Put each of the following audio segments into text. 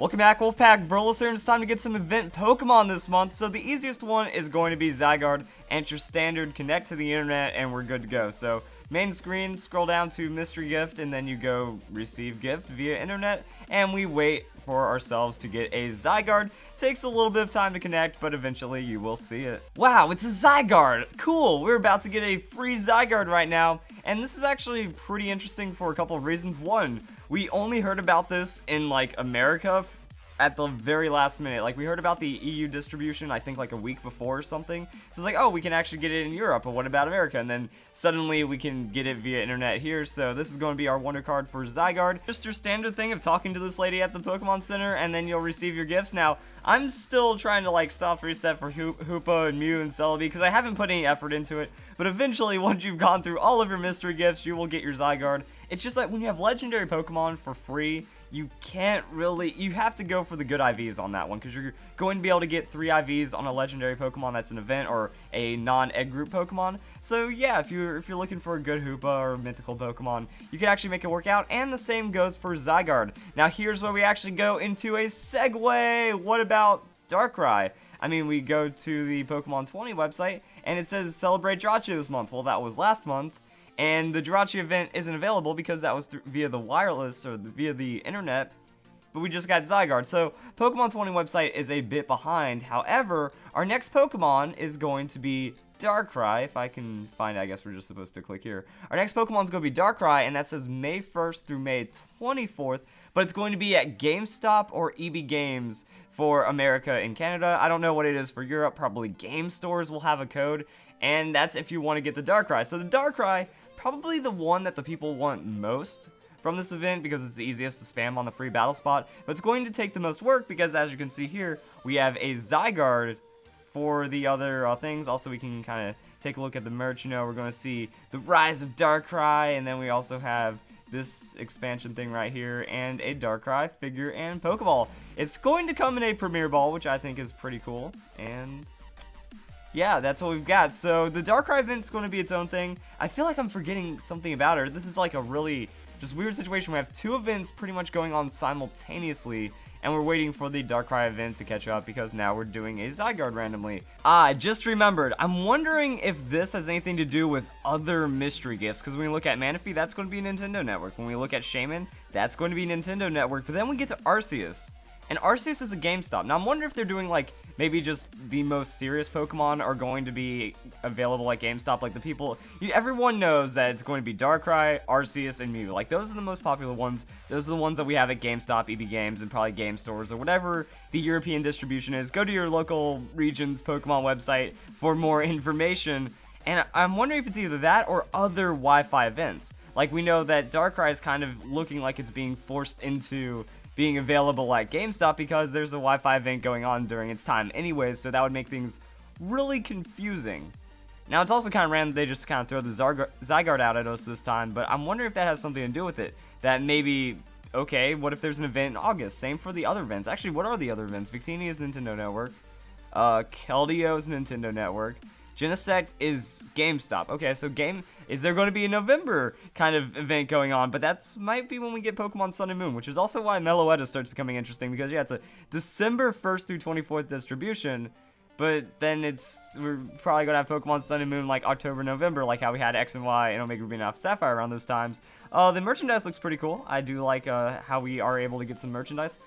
Welcome back, Wolfpack. Verlis here, and it's time to get some event Pokemon this month. So the easiest one is going to be Zygarde. Enter standard, connect to the internet, and we're good to go. So main screen, scroll down to mystery gift, and then you go receive gift via internet, and we wait for ourselves to get a Zygarde. Takes a little bit of time to connect, but eventually you will see it. Wow, it's a Zygarde! Cool, we're about to get a free Zygarde right now, and this is actually pretty interesting for a couple of reasons. One, we only heard about this in like America at the very last minute. Like, we heard about the EU distribution, I think like a week before or something. So it's like, oh, we can actually get it in Europe, but what about America? And then suddenly we can get it via internet here. So this is going to be our wonder card for Zygarde. Just your standard thing of talking to this lady at the Pokemon Center, and then you'll receive your gifts. Now, I'm still trying to like soft reset for Hoopa and Mew and Celebi because I haven't put any effort into it. But eventually, once you've gone through all of your mystery gifts, you will get your Zygarde. It's just like when you have legendary Pokemon for free, you can't really, you have to go for the good IVs on that one, because you're going to be able to get 3 IVs on a legendary Pokemon that's an event or a non-egg group Pokemon. So yeah, if you're looking for a good Hoopa or mythical Pokemon, you can actually make it work out, and the same goes for Zygarde. Now here's where we actually go into a segue. What about Darkrai? I mean, we go to the Pokemon 20 website, and it says celebrate Jirachi this month. Well, that was last month. And the Jirachi event isn't available because that was via the wireless or via the internet, but we just got Zygarde. So Pokemon 20 website is a bit behind. However, our next Pokemon is going to be Darkrai. If I can find it, I guess we're just supposed to click here. Our next Pokemon is going to be Darkrai, and that says May 1st through May 24th, but it's going to be at GameStop or EB Games for America and Canada. I don't know what it is for Europe. Probably game stores will have a code, and that's if you want to get the Darkrai. So the Darkrai, probably the one that the people want most from this event because it's the easiest to spam on the free battle spot, but it's going to take the most work because, as you can see here, we have a Zygarde for the other things. Also, we can kind of take a look at the merch. You know, we're going to see the rise of Darkrai, and then we also have this expansion thing right here, and a Darkrai figure and Pokeball. It's going to come in a Premier Ball, which I think is pretty cool, and yeah, that's what we've got. So the Darkrai event's going to be its own thing. I feel like I'm forgetting something about her. This is like a really just weird situation. We have 2 events pretty much going on simultaneously, and we're waiting for the Darkrai event to catch up because now we're doing a Zygarde randomly. I just remembered. I'm wondering if this has anything to do with other mystery gifts, because when we look at Manaphy, that's going to be Nintendo Network. When we look at Shaman, that's going to be Nintendo Network. But then we get to Arceus, and Arceus is a GameStop. Now I'm wondering if they're doing like maybe just the most serious Pokemon are going to be available at GameStop. Like the people, everyone knows that it's going to be Darkrai, Arceus, and Mew. Like those are the most popular ones. Those are the ones that we have at GameStop, EB Games, and probably game stores or whatever the European distribution is. Go to your local region's Pokemon website for more information. And I'm wondering if it's either that or other Wi-Fi events. Like we know that Darkrai is kind of looking like it's being forced into being available at GameStop because there's a Wi-Fi event going on during its time anyways, so that would make things really confusing. Now, it's also kind of random they just kind of throw the Zygarde out at us this time, but I'm wondering if that has something to do with it. That maybe, okay, what if there's an event in August? Same for the other events. Actually, what are the other events? Victini is Nintendo Network. Keldeo is Nintendo Network. Genesect is GameStop. Okay, so is there going to be a November kind of event going on? But that might be when we get Pokemon Sun and Moon, which is also why Meloetta starts becoming interesting, because yeah, it's a December 1st through 24th distribution, but then we're probably going to have Pokemon Sun and Moon like October, November, like how we had X and Y and Omega Ruby and Alpha Sapphire around those times. The merchandise looks pretty cool. I do like how we are able to get some merchandise.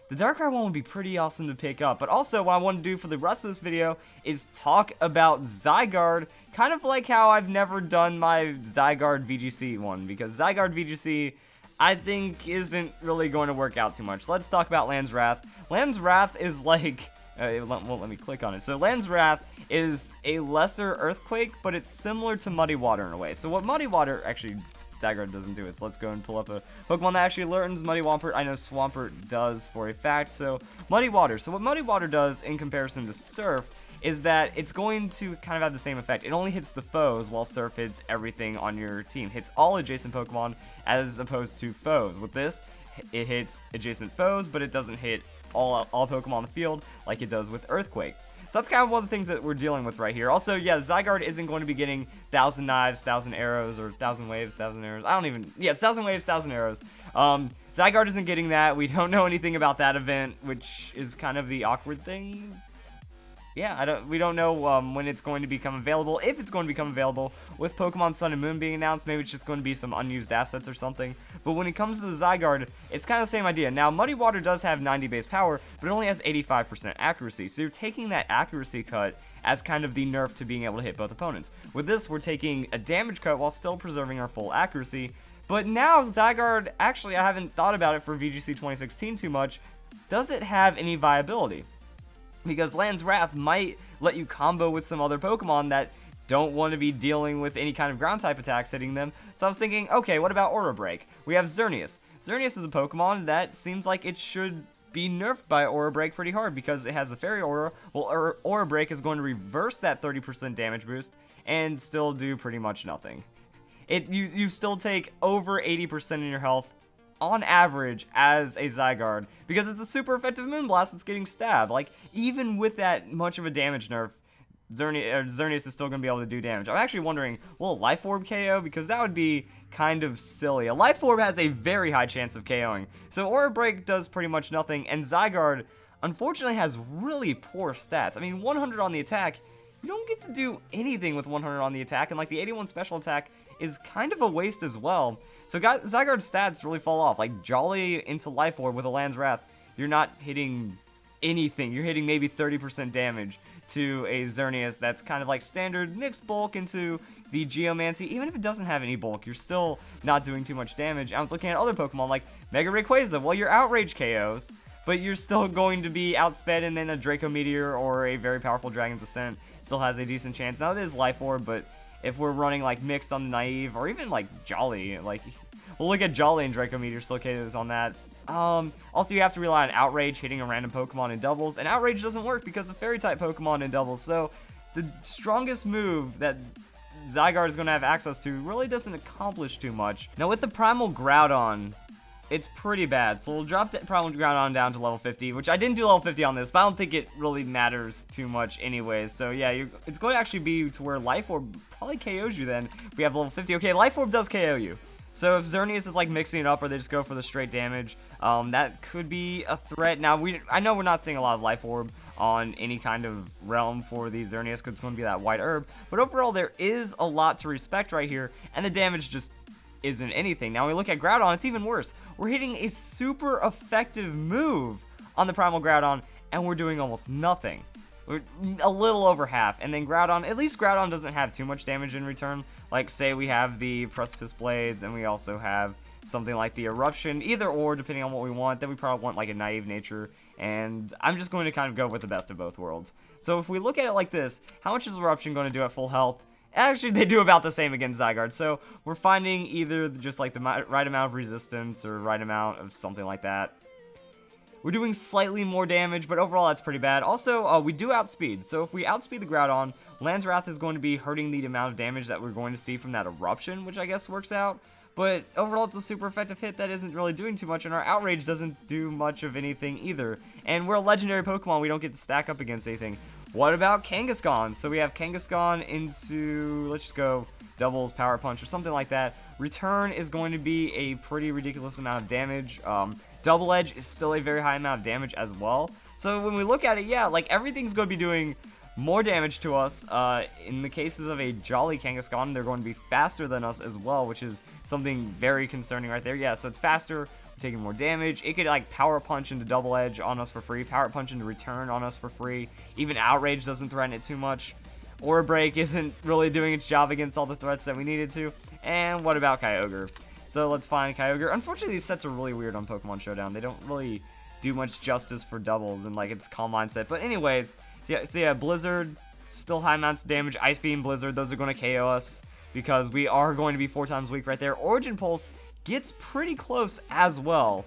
The Darkrai one would be pretty awesome to pick up, but also what I want to do for the rest of this video is talk about Zygarde, kind of like how I've never done my Zygarde VGC one, because Zygarde VGC, I think, isn't really going to work out too much. Let's talk about Land's Wrath. Land's Wrath is like, let me click on it. So Land's Wrath is a lesser Earthquake, but it's similar to Muddy Water in a way. So what Muddy Water, actually, Zygarde doesn't do it, so let's go and pull up a Pokemon that actually learns Muddy Wampert. I know Swampert does for a fact. So Muddy Water. So what Muddy Water does in comparison to Surf is that it's going to kind of have the same effect. It only hits the foes, while Surf hits everything on your team. Hits all adjacent Pokemon as opposed to foes. With this, it hits adjacent foes, but it doesn't hit all Pokemon on the field like it does with Earthquake. So that's kind of one of the things that we're dealing with right here. Also, yeah, Zygarde isn't going to be getting 1,000 knives, 1,000 arrows, or 1,000 waves, 1,000 arrows. I don't even, yeah, it's 1,000 waves, 1,000 arrows. Zygarde isn't getting that. We don't know anything about that event, which is kind of the awkward thing. Yeah, we don't know when it's going to become available, if it's going to become available. With Pokemon Sun and Moon being announced, maybe it's just going to be some unused assets or something. But when it comes to the Zygarde, it's kind of the same idea. Now, Muddy Water does have 90 base power, but it only has 85% accuracy. So you're taking that accuracy cut as kind of the nerf to being able to hit both opponents. With this, we're taking a damage cut while still preserving our full accuracy. But now, Zygarde, actually, I haven't thought about it for VGC 2016 too much. Does it have any viability? Because Land's Wrath might let you combo with some other Pokemon that don't want to be dealing with any kind of ground-type attacks hitting them. So I was thinking, okay, what about Aura Break? We have Xerneas. Xerneas is a Pokemon that seems like it should be nerfed by Aura Break pretty hard because it has the Fairy Aura. Well, Aura Break is going to reverse that 30% damage boost and still do pretty much nothing. You still take over 80% in your health on average as a Zygarde, because it's a super effective Moonblast that's getting stabbed. Like, even with that much of a damage nerf, Xerneas is still going to be able to do damage. I'm actually wondering, will Life Orb KO? Because that would be kind of silly. A Life Orb has a very high chance of KOing, so Aura Break does pretty much nothing, and Zygarde, unfortunately, has really poor stats. I mean, 100 on the attack, you don't get to do anything with 100 on the attack, and like the 81 special attack is kind of a waste as well. So Zygarde's stats really fall off. Like Jolly into Life Orb with a Land's Wrath, you're not hitting anything. You're hitting maybe 30% damage to a Xerneas that's kind of like standard mixed bulk into the Geomancy. Even if it doesn't have any bulk, you're still not doing too much damage. I was looking at other Pokemon like Mega Rayquaza. Well, your Outrage KOs, but you're still going to be outsped, and then a Draco Meteor or a very powerful Dragon's Ascent still has a decent chance. Now, it is Life Orb, but if we're running like mixed on the Naive, or even like Jolly, like we'll look at Jolly and Draco Meteor still KOs on that. Also, you have to rely on Outrage hitting a random Pokemon in doubles, and Outrage doesn't work because of Fairy-type Pokemon in doubles, so the strongest move that Zygarde is going to have access to really doesn't accomplish too much. Now, with the Primal Groudon, it's pretty bad, so we'll drop that Primal Groudon down to level 50, which I didn't do level 50 on this, but I don't think it really matters too much anyways. So yeah, it's going to actually be to where Life Orb probably KOs you then if we have level 50. Okay, Life Orb does KO you. So if Xerneas is like mixing it up or they just go for the straight damage, that could be a threat. Now, I know we're not seeing a lot of Life Orb on any kind of realm for these Xerneas because it's going to be that white herb, but overall there is a lot to respect right here, and the damage just isn't anything. Now, when we look at Groudon, it's even worse. We're hitting a super effective move on the Primal Groudon, and we're doing almost nothing. We're a little over half. And then Groudon, at least Groudon doesn't have too much damage in return. Like, say we have the Precipice Blades, and we also have something like the Eruption, either or, depending on what we want. Then we probably want like a Naive Nature, and I'm just going to kind of go with the best of both worlds. So if we look at it like this, how much is Eruption going to do at full health? Actually, they do about the same against Zygarde, so we're finding either just like the right amount of resistance or right amount of something like that. We're doing slightly more damage, but overall that's pretty bad. Also, we do outspeed, so if we outspeed the Groudon, Land's Wrath is going to be hurting the amount of damage that we're going to see from that Eruption, which I guess works out. But overall, it's a super effective hit that isn't really doing too much, and our Outrage doesn't do much of anything either. And we're a legendary Pokemon, we don't get to stack up against anything. What about Kangaskhan? So we have Kangaskhan into, let's just go doubles, Power Punch, or something like that. Return is going to be a pretty ridiculous amount of damage. Double Edge is still a very high amount of damage as well. So when we look at it, yeah, like everything's going to be doing more damage to us. In the cases of a Jolly Kangaskhan, they're going to be faster than us as well, which is something very concerning right there. Yeah, so it's faster, we're taking more damage. It could like Power Punch into Double Edge on us for free, Power Punch into Return on us for free. Even Outrage doesn't threaten it too much. Aura Break isn't really doing its job against all the threats that we needed to. And what about Kyogre? So let's find Kyogre. Unfortunately, these sets are really weird on Pokemon Showdown. They don't really do much justice for doubles and like its Calm Mind set. But anyways, so yeah, Blizzard, still high amounts of damage. Ice Beam, Blizzard, those are going to KO us because we are going to be 4 times weak right there. Origin Pulse gets pretty close as well.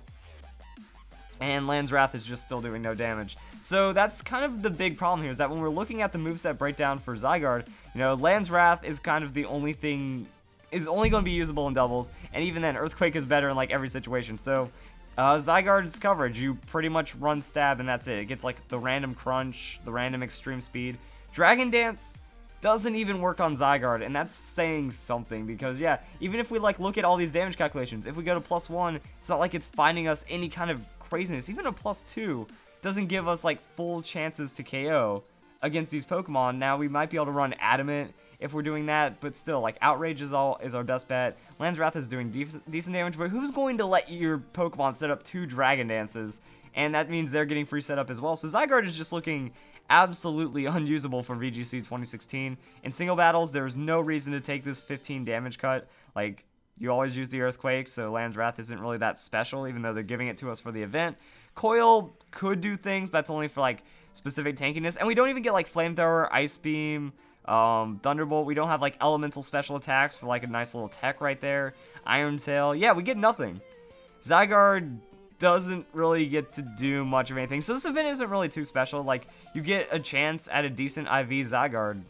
And Land's Wrath is just still doing no damage. So that's kind of the big problem here, is that when we're looking at the moveset breakdown for Zygarde, you know, Land's Wrath is kind of the only thing, is only going to be usable in doubles, and even then, Earthquake is better in like every situation. So Zygarde's coverage, you pretty much run Stab and that's it. It gets like the random Crunch, the random Extreme Speed. Dragon Dance doesn't even work on Zygarde, and that's saying something, because yeah, even if we like look at all these damage calculations, if we go to +1, it's not like it's finding us any kind of craziness. Even a +2 doesn't give us like full chances to KO against these Pokemon. Now we might be able to run Adamant if we're doing that, but still, like, Outrage is our best bet. Land's Wrath is doing decent damage, but who's going to let your Pokemon set up 2 Dragon Dances? And that means they're getting free setup as well. So Zygarde is just looking absolutely unusable for VGC 2016. In single battles, there's no reason to take this 15 damage cut. Like, you always use the Earthquake, so Land's Wrath isn't really that special, even though they're giving it to us for the event. Coil could do things, but that's only for, like, specific tankiness. And we don't even get, like, Flamethrower, Ice Beam, Thunderbolt. We don't have, like, elemental special attacks for, like, a nice little tech right there. Iron Tail. Yeah, we get nothing. Zygarde doesn't really get to do much of anything. So this event isn't really too special. Like, you get a chance at a decent IV Zygarde,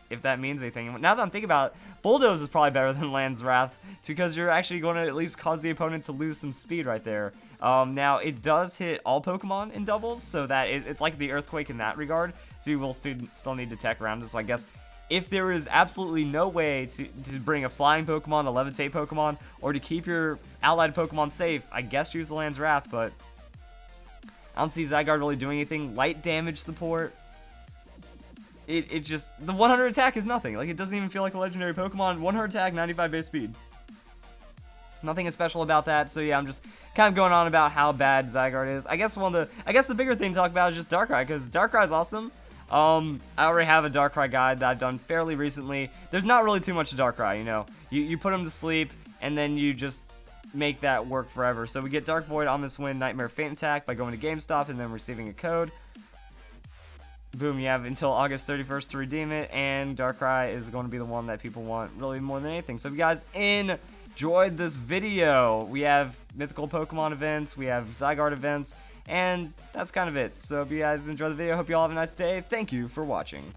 if that means anything. Now that I'm thinking about it, Bulldoze is probably better than Land's Wrath, because you're actually going to at least cause the opponent to lose some speed right there. Now, it does hit all Pokemon in doubles, so that it's like the Earthquake in that regard, so you will still need to tech around it. So I guess if there is absolutely no way to bring a flying Pokemon, a levitate Pokemon, or to keep your allied Pokemon safe, I guess use the Land's Wrath, but I don't see Zygarde really doing anything. Light damage support, it's just, the 100 attack is nothing. Like, it doesn't even feel like a legendary Pokemon. 100 attack, 95 base speed. Nothing is special about that, so yeah, I'm just kind of going on about how bad Zygarde is. I guess the bigger thing to talk about is just Darkrai, because Darkrai is awesome. I already have a Darkrai guide that I've done fairly recently. There's not really too much to Darkrai, you know. You put him to sleep, and then you just make that work forever. So we get Dark Void, Ominous Wind, Nightmare, Faint Attack by going to GameStop and then receiving a code. Boom, you have until August 31st to redeem it, and Darkrai is going to be the one that people want really more than anything. So if you guys enjoyed this video, we have mythical Pokemon events, we have Zygarde events, and that's kind of it. So if you guys enjoyed the video, hope you all have a nice day. Thank you for watching.